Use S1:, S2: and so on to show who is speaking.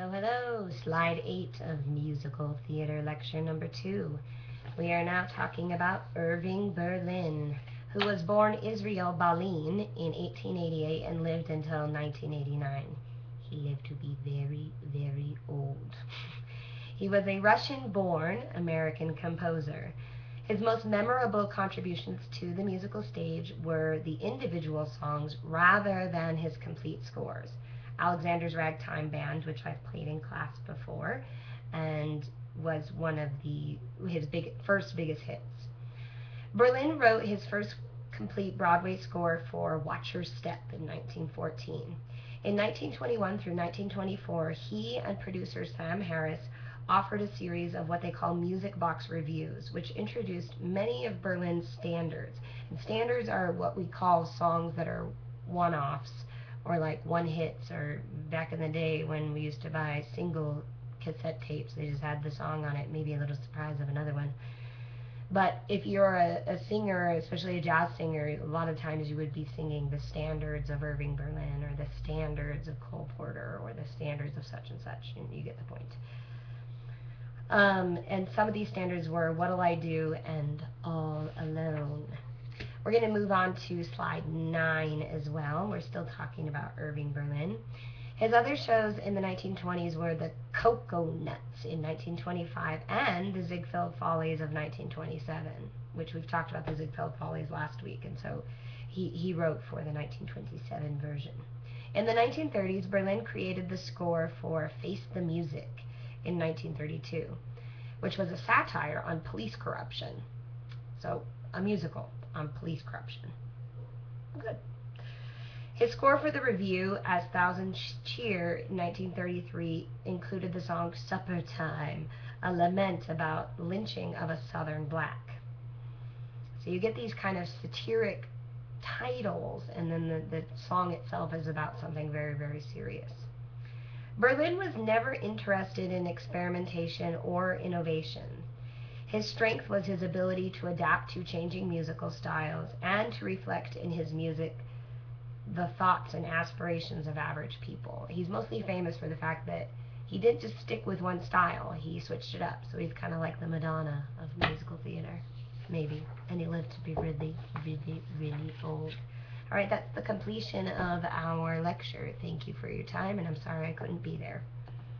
S1: Hello, hello. Slide 8 of musical theater lecture number 2. We are now talking about Irving Berlin, who was born Israel Berlin in 1888 and lived until 1989. He lived to be very, very old. He was a Russian-born American composer. His most memorable contributions to the musical stage were the individual songs rather than his complete scores. Alexander's Ragtime Band, which I've played in class before, and was one of his first biggest hits. Berlin wrote his first complete Broadway score for Watch Your Step in 1914. In 1921 through 1924, he and producer Sam Harris offered a series of what they call music box reviews, which introduced many of Berlin's standards. And standards are what we call songs that are one-offs, or like one hits, or back in the day when we used to buy single cassette tapes, they just had the song on it, maybe a little surprise of another one. But if you're a singer, especially a jazz singer, a lot of times you would be singing the standards of Irving Berlin, or the standards of Cole Porter, or the standards of such and such, and you get the point. And some of these standards were What'll I Do and All Alone. We're going to move on to slide 9 as well. We're still talking about Irving Berlin. His other shows in the 1920s were the Cocoa Nuts in 1925 and the Ziegfeld Follies of 1927, which we've talked about the Ziegfeld Follies last week, and so he wrote for the 1927 version. In the 1930s, Berlin created the score for Face the Music in 1932, which was a satire on police corruption. So, a musical on police corruption. Good. His score for the review as Thousand Cheer in 1933 included the song Supper Time, a lament about lynching of a Southern black. So you get these kind of satiric titles, and then the song itself is about something very, very serious. Berlin was never interested in experimentation or innovation. His strength was his ability to adapt to changing musical styles and to reflect in his music the thoughts and aspirations of average people. He's mostly famous for the fact that he didn't just stick with one style, he switched it up. So he's kind of like the Madonna of musical theater, maybe. And he lived to be really, really, really old. Alright, that's the completion of our lecture. Thank you for your time, and I'm sorry I couldn't be there.